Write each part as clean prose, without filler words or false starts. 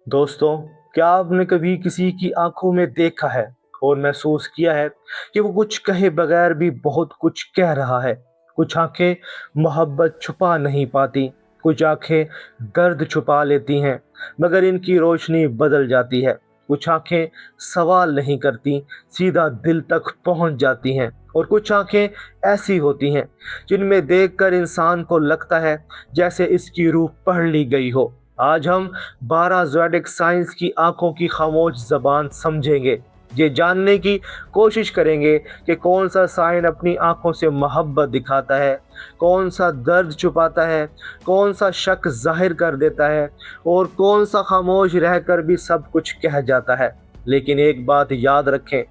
दोस्तों, क्या आपने कभी किसी की आंखों में देखा है और महसूस किया है कि वो कुछ कहे बगैर भी बहुत कुछ कह रहा है? कुछ आंखें मोहब्बत छुपा नहीं पाती, कुछ आंखें दर्द छुपा लेती हैं, मगर इनकी रोशनी बदल जाती है। कुछ आंखें सवाल नहीं करती, सीधा दिल तक पहुंच जाती हैं। और कुछ आंखें ऐसी होती हैं जिनमें देखकर इंसान को लगता है जैसे इसकी रूह पढ़ ली गई हो। आज हम 12 ज़ोडिक साइंस की आंखों की खामोश ज़बान समझेंगे। ये जानने की कोशिश करेंगे कि कौन सा साइन अपनी आंखों से मोहब्बत दिखाता है, कौन सा दर्द छुपाता है, कौन सा शक जाहिर कर देता है और कौन सा खामोश रहकर भी सब कुछ कह जाता है। लेकिन एक बात याद रखें,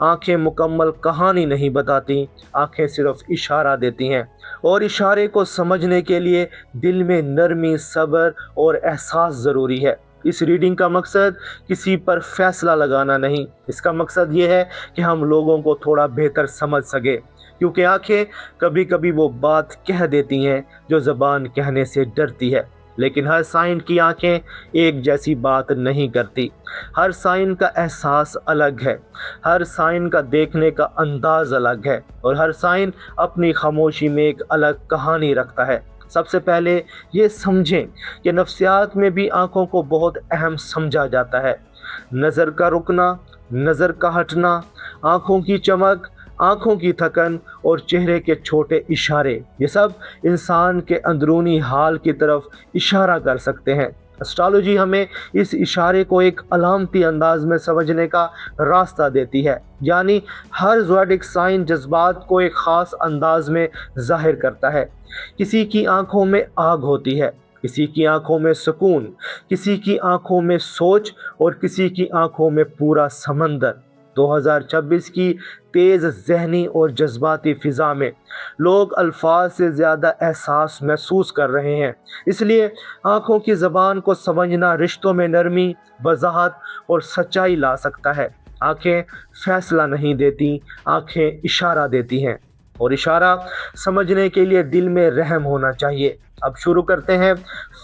आंखें मुकम्मल कहानी नहीं बताती, आंखें सिर्फ इशारा देती हैं। और इशारे को समझने के लिए दिल में नरमी, सब्र और एहसास ज़रूरी है। इस रीडिंग का मकसद किसी पर फैसला लगाना नहीं, इसका मकसद ये है कि हम लोगों को थोड़ा बेहतर समझ सके, क्योंकि आंखें कभी कभी वो बात कह देती हैं जो ज़बान कहने से डरती है। लेकिन हर साइन की आंखें एक जैसी बात नहीं करती। हर साइन का एहसास अलग है, हर साइन का देखने का अंदाज अलग है और हर साइन अपनी खामोशी में एक अलग कहानी रखता है। सबसे पहले ये समझें कि नफ्सियात में भी आंखों को बहुत अहम समझा जाता है। नज़र का रुकना, नज़र का हटना, आंखों की चमक, आंखों की थकन और चेहरे के छोटे इशारे, ये सब इंसान के अंदरूनी हाल की तरफ इशारा कर सकते हैं। एस्ट्रोलॉजी हमें इस इशारे को एक अलामती अंदाज में समझने का रास्ता देती है, यानी हर ज़ोडिक साइन जज्बात को एक ख़ास अंदाज में ज़ाहिर करता है। किसी की आंखों में आग होती है, किसी की आंखों में सुकून, किसी की आंखों में सोच और किसी की आंखों में पूरा समंदर। 2026 की तेज़ ज़हनी और जज्बाती फ़िज़ा में लोग अल्फाज से ज़्यादा एहसास महसूस कर रहे हैं। इसलिए आँखों की ज़बान को समझना रिश्तों में नरमी, वज़ाहत और सच्चाई ला सकता है। आँखें फ़ैसला नहीं देती, आँखें इशारा देती हैं और इशारा समझने के लिए दिल में रहम होना चाहिए। अब शुरू करते हैं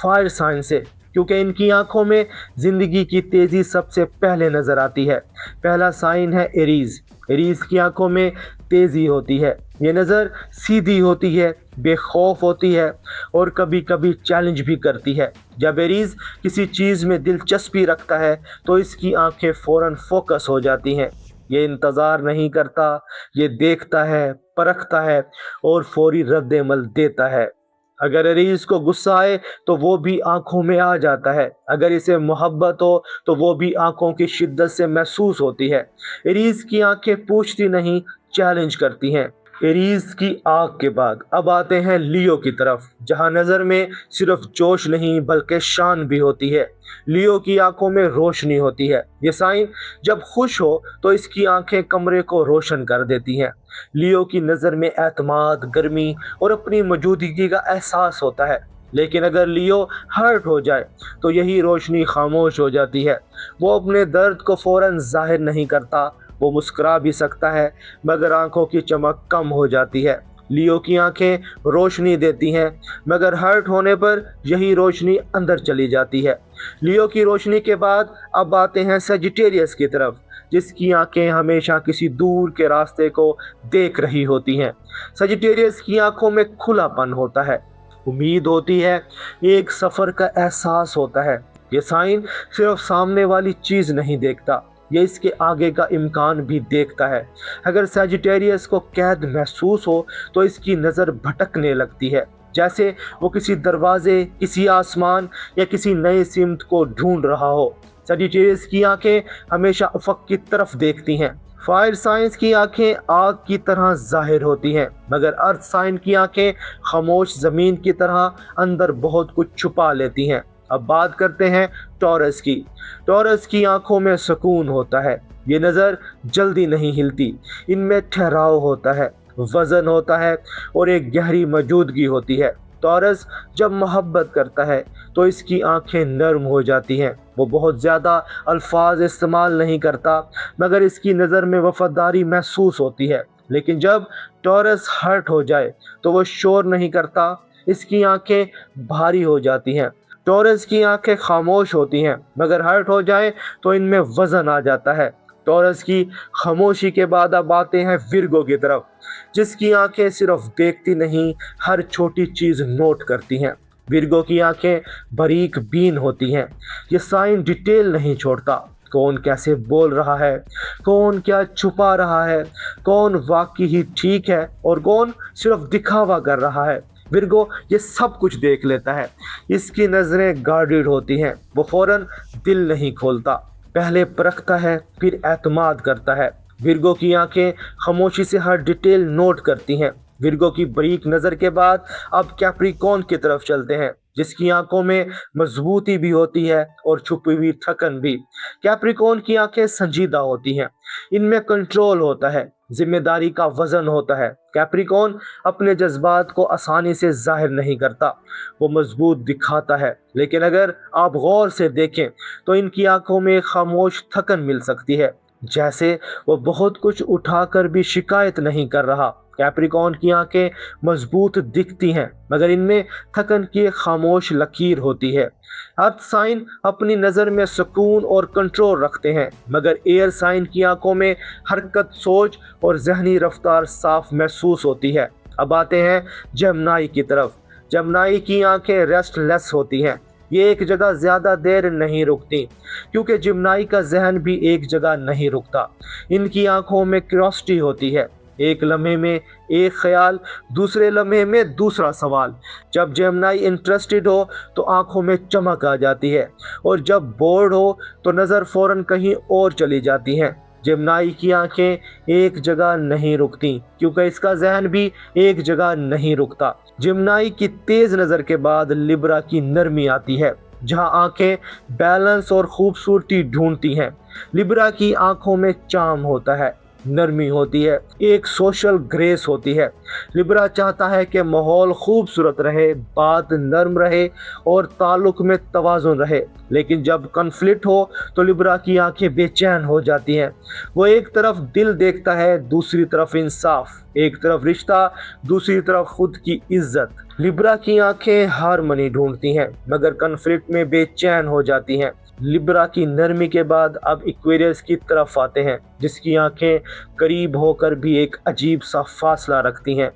फायर साइन से, क्योंकि इनकी आंखों में ज़िंदगी की तेज़ी सबसे पहले नज़र आती है। पहला साइन है एरीज़। एरीज़ की आंखों में तेज़ी होती है, ये नज़र सीधी होती है, बेखौफ होती है और कभी कभी चैलेंज भी करती है। जब एरीज़ किसी चीज़ में दिलचस्पी रखता है तो इसकी आंखें फ़ौरन फोकस हो जाती हैं। ये इंतज़ार नहीं करता, ये देखता है, परखता है और फौरी रद्द-ए-अमल देता है। अगर एरीज़ को गुस्सा आए तो वो भी आंखों में आ जाता है, अगर इसे मोहब्बत हो तो वो भी आंखों की शिद्दत से महसूस होती है। एरीज़ की आंखें पूछती नहीं, चैलेंज करती हैं। एरीज़ की आग के बाद अब आते हैं लियो की तरफ, जहां नज़र में सिर्फ जोश नहीं बल्कि शान भी होती है। लियो की आंखों में रोशनी होती है। ये साइन जब खुश हो तो इसकी आंखें कमरे को रोशन कर देती हैं। लियो की नज़र में एतमाद, गर्मी और अपनी मौजूदगी का एहसास होता है। लेकिन अगर लियो हर्ट हो जाए तो यही रोशनी खामोश हो जाती है। वो अपने दर्द को फ़ौरन जाहिर नहीं करता, वो मुस्कुरा भी सकता है मगर आंखों की चमक कम हो जाती है। लियो की आंखें रोशनी देती हैं मगर हर्ट होने पर यही रोशनी अंदर चली जाती है। लियो की रोशनी के बाद अब आते हैं सेजिटेरियस की तरफ, जिसकी आंखें हमेशा किसी दूर के रास्ते को देख रही होती हैं। सेजिटेरियस की आंखों में खुलापन होता है, उम्मीद होती है, एक सफ़र का एहसास होता है। ये साइन सिर्फ सामने वाली चीज़ नहीं देखता, ये इसके आगे का इम्कान भी देखता है। अगर सेजिटेरियस को कैद महसूस हो तो इसकी नज़र भटकने लगती है, जैसे वो किसी दरवाजे, किसी आसमान या किसी नए सिमत को ढूंढ रहा हो। सेजिटेरियस की आंखें हमेशा उफ़क़ की तरफ देखती हैं। फायर साइंस की आंखें आग की तरह जाहिर होती हैं, मगर अर्थ साइन की आंखें खामोश ज़मीन की तरह अंदर बहुत कुछ छुपा लेती हैं। अब बात करते हैं टॉरस की। टॉरस की आंखों में सुकून होता है, ये नज़र जल्दी नहीं हिलती, इनमें ठहराव होता है, वज़न होता है और एक गहरी मौजूदगी होती है। टॉरस जब मोहब्बत करता है तो इसकी आंखें नरम हो जाती हैं। वो बहुत ज़्यादा अल्फाज इस्तेमाल नहीं करता मगर इसकी नज़र में वफादारी महसूस होती है। लेकिन जब टॉरस हर्ट हो जाए तो वो शोर नहीं करता, इसकी आंखें भारी हो जाती हैं। टॉरस की आंखें खामोश होती हैं, मगर हर्ट हो जाए तो इनमें वजन आ जाता है। टॉरस की खामोशी के बाद अब आते हैं विर्गो की तरफ, जिसकी आंखें सिर्फ देखती नहीं, हर छोटी चीज नोट करती हैं। विर्गो की आंखें बारीक बीन होती हैं। ये साइन डिटेल नहीं छोड़ता, कौन कैसे बोल रहा है, कौन क्या छुपा रहा है, कौन वाकई ही ठीक है और कौन सिर्फ दिखावा कर रहा है। विर्गो ये सब कुछ देख लेता है। इसकी नज़रें गार्डेड होती हैं। वो फौरन दिल नहीं खोलता, पहले परखता है फिर एतमाद करता है। विर्गो की आंखें खामोशी से हर डिटेल नोट करती हैं। विर्गो की बारीक नज़र के बाद अब कैप्रिकॉर्न की तरफ चलते हैं, जिसकी आंखों में मजबूती भी होती है और छुपी हुई थकन भी। कैप्रिकॉर्न की आंखें संजीदा होती हैं, इनमें कंट्रोल होता है, जिम्मेदारी का वजन होता है। कैप्रिकॉर्न अपने जज्बात को आसानी से जाहिर नहीं करता, वो मजबूत दिखाता है, लेकिन अगर आप गौर से देखें तो इनकी आंखों में एक खामोश थकन मिल सकती है, जैसे वो बहुत कुछ उठाकर भी शिकायत नहीं कर रहा। कैप्रिकॉर्न की आंखें मजबूत दिखती हैं, मगर इनमें थकन की एक खामोश लकीर होती है। अर्थ साइन अपनी नज़र में सुकून और कंट्रोल रखते हैं, मगर एयर साइन की आंखों में हरकत, सोच और जहनी रफ्तार साफ महसूस होती है। अब आते हैं जेमिनी की तरफ। जेमिनी की आंखें रेस्टलेस होती हैं, ये एक जगह ज़्यादा देर नहीं रुकती, क्योंकि जेमिनी का जहन भी एक जगह नहीं रुकता। इनकी आंखों में क्यूरियोसिटी होती है, एक लम्हे में एक ख्याल, दूसरे लम्हे में दूसरा सवाल। जब जेमिनी इंटरेस्टेड हो तो आंखों में चमक आ जाती है, और जब बोर्ड हो तो नज़र फौरन कहीं और चली जाती हैं। जेमिनी की आंखें एक जगह नहीं रुकती, क्योंकि इसका जहन भी एक जगह नहीं रुकता। जेमिनी की तेज़ नज़र के बाद लिब्रा की नरमी आती है, जहां आंखें बैलेंस और खूबसूरती ढूंढती हैं। लिब्रा की आंखों में चार्म होता है, नरमी होती है, एक सोशल ग्रेस होती है। लिब्रा चाहता है कि माहौल खूबसूरत रहे, बात नरम रहे और ताल्लुक में तवाज़ुन रहे, लेकिन जब कन्फ्लिक्ट हो तो लिब्रा की आंखें बेचैन हो जाती हैं। वो एक तरफ दिल देखता है, दूसरी तरफ इंसाफ, एक तरफ रिश्ता, दूसरी तरफ खुद की इज्जत। लिब्रा की आंखें हारमनी ढूंढती हैं, मगर कन्फ्लिक्ट में बेचैन हो जाती हैं। लिब्रा की नरमी के बाद अब एक्वेरियस की तरफ आते हैं, जिसकी आंखें करीब होकर भी एक अजीब सा फासला रखती हैं।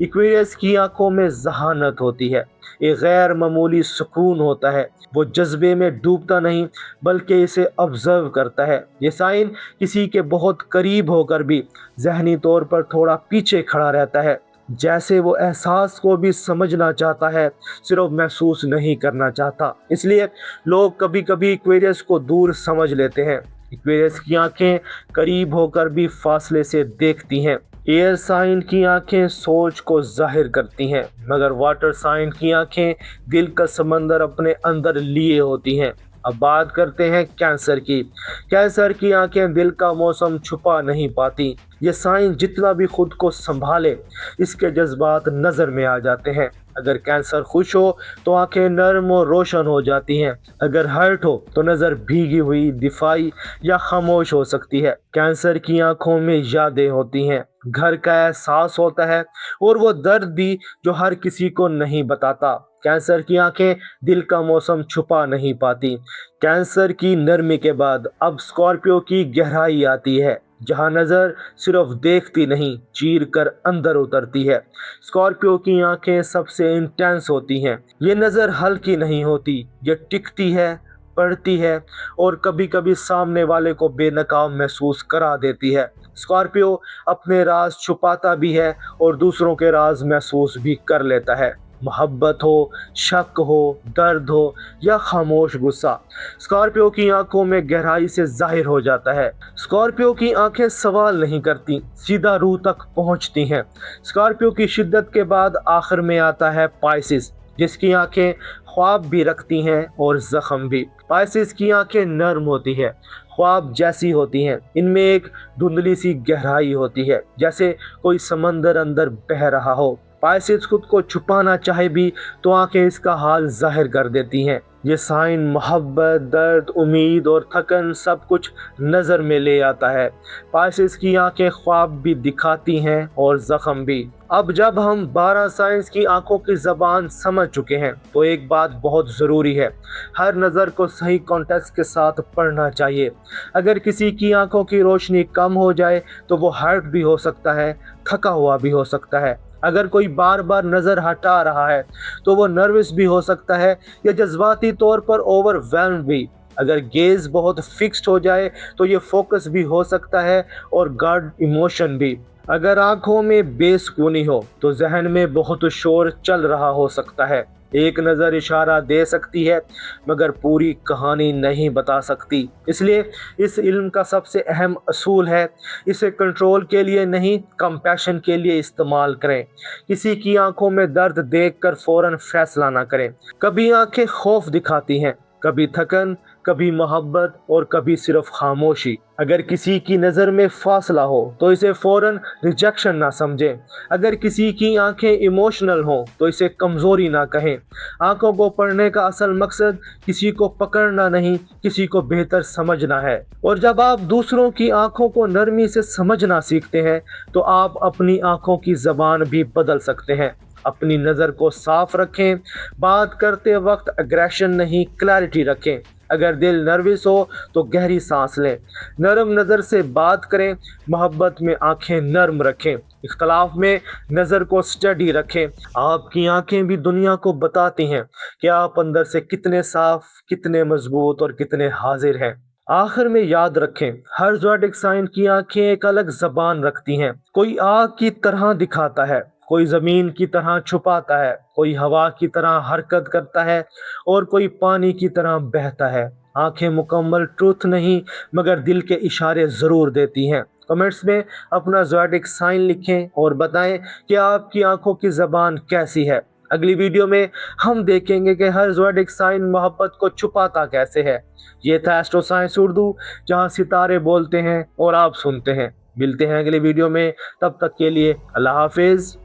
एक्वेरियस की आंखों में जहानत होती है, एक गैर मामूली सुकून होता है। वो जज्बे में डूबता नहीं, बल्कि इसे ऑब्जर्व करता है। ये साइन किसी के बहुत करीब होकर भी जहनी तौर पर थोड़ा पीछे खड़ा रहता है, जैसे वो एहसास को भी समझना चाहता है, सिर्फ महसूस नहीं करना चाहता। इसलिए लोग कभी कभी एक्वेरियस को दूर समझ लेते हैं। एक्वेरियस की आंखें करीब होकर भी फासले से देखती हैं। एयर साइन की आंखें सोच को जाहिर करती हैं, मगर वाटर साइन की आंखें दिल का समंदर अपने अंदर लिए होती हैं। अब बात करते हैं कैंसर की। कैंसर की आंखें दिल का मौसम छुपा नहीं पाती। ये साइन जितना भी खुद को संभाले, इसके जज्बात नज़र में आ जाते हैं। अगर कैंसर खुश हो तो आंखें नरम और रोशन हो जाती हैं, अगर हर्ट हो तो नज़र भीगी हुई, दिफाई या खामोश हो सकती है। कैंसर की आंखों में यादें होती हैं, घर का एहसास होता है और वो दर्द भी जो हर किसी को नहीं बताता। कैंसर की आंखें दिल का मौसम छुपा नहीं पाती। कैंसर की नरमी के बाद अब स्कॉर्पियो की गहराई आती है, जहां नज़र सिर्फ देखती नहीं, चीर कर अंदर उतरती है। स्कॉर्पियो की आंखें सबसे इंटेंस होती हैं। ये नज़र हल्की नहीं होती, ये टिकती है, पढ़ती है और कभी कभी सामने वाले को बेनकाब महसूस करा देती है। स्कॉर्पियो अपने राज छुपाता भी है और दूसरों के राज महसूस भी कर लेता है। मोहब्बत हो, शक हो, दर्द हो या खामोश गुस्सा, स्कॉर्पियो की आंखों में गहराई से जाहिर हो जाता है। स्कॉर्पियो की आंखें सवाल नहीं करती, सीधा रूह तक पहुंचती हैं। स्कॉर्पियो की शिद्दत के बाद आखिर में आता है पाइसिस, जिसकी आंखें ख्वाब भी रखती हैं और जख्म भी। पाइसिस की आंखें नरम होती है, ख्वाब जैसी होती हैं। इनमें एक धुंधली सी गहराई होती है, जैसे कोई समंदर अंदर बह रहा हो। पाइसिस खुद को छुपाना चाहे भी तो आंखें इसका हाल जाहिर कर देती हैं। یہ سائن محبت، درد، امید اور تھکن سب کچھ نظر میں لے آتا ہے۔ پائسس کی آنکھیں خواب بھی دکھاتی ہیں اور زخم بھی۔ اب جب ہم 12 سائنس کی آنکھوں کی زبان سمجھ چکے ہیں تو ایک بات بہت ضروری ہے، ہر نظر کو صحیح کانٹیکسٹ کے ساتھ پڑھنا چاہیے۔ اگر کسی کی آنکھوں کی روشنی کم ہو جائے تو وہ ہرٹ بھی ہو سکتا ہے، تھکا ہوا بھی ہو سکتا ہے۔ اگر کوئی بار بار نظر ہٹا رہا ہے تو وہ نروس بھی ہو سکتا ہے یا جذباتی طور پر اوور ویلمڈ بھی۔ اگر گیز بہت فکسڈ ہو جائے تو یہ فوکس بھی ہو سکتا ہے اور گارڈ ایموشن بھی۔ اگر آنکھوں میں بے سکونی ہو تو ذہن میں بہت شور چل رہا ہو سکتا ہے۔ ایک نظر اشارہ دے سکتی ہے مگر پوری کہانی نہیں بتا سکتی۔ اس لیے اس علم کا سب سے اہم اصول ہے، اسے کنٹرول کے لیے نہیں، کمپیشن کے لیے استعمال کریں۔ کسی کی آنکھوں میں درد دیکھ کر فوراً فیصلہ نہ کریں۔ کبھی آنکھیں خوف دکھاتی ہیں، کبھی تھکن، کبھی محبت اور کبھی صرف خاموشی۔ اگر کسی کی نظر میں فاصلہ ہو تو اسے فوراً ریجیکشن نہ سمجھیں۔ اگر کسی کی آنکھیں ایموشنل ہوں تو اسے کمزوری نہ کہیں۔ آنکھوں کو پڑھنے کا اصل مقصد کسی کو پکڑنا نہیں، کسی کو بہتر سمجھنا ہے۔ اور جب آپ دوسروں کی آنکھوں کو نرمی سے سمجھنا سیکھتے ہیں تو آپ اپنی آنکھوں کی زبان بھی بدل سکتے ہیں۔ اپنی نظر کو صاف رکھیں، بات کرتے وقت اگریشن نہیں، کلیئرٹی رکھیں۔ اگر دل نروس ہو تو گہری سانس لیں، نرم نظر سے بات کریں، محبت میں آنکھیں نرم رکھیں، اختلاف میں نظر کو اسٹڈی رکھیں۔ آپ کی آنکھیں بھی دنیا کو بتاتی ہیں کہ آپ اندر سے کتنے صاف، کتنے مضبوط اور کتنے حاضر ہیں۔ آخر میں یاد رکھیں، ہر زوڈک سائن کی آنکھیں ایک الگ زبان رکھتی ہیں۔ کوئی آگ کی طرح دکھاتا ہے، کوئی زمین کی طرح چھپاتا ہے، کوئی ہوا کی طرح حرکت کرتا ہے اور کوئی پانی کی طرح بہتا ہے۔ آنکھیں مکمل ٹروتھ نہیں مگر دل کے اشارے ضرور دیتی ہیں۔ کمنٹس میں اپنا زوڈک سائن لکھیں اور بتائیں کہ آپ کی آنکھوں کی زبان کیسی ہے۔ اگلی ویڈیو میں ہم دیکھیں گے کہ ہر زوڈک سائن محبت کو چھپاتا کیسے ہے۔ یہ تھا ایسٹرو سائنس اردو، جہاں ستارے بولتے ہیں اور آپ سنتے ہیں۔ ملتے ہیں اگلی ویڈیو میں، تب تک کے لیے اللہ حافظ۔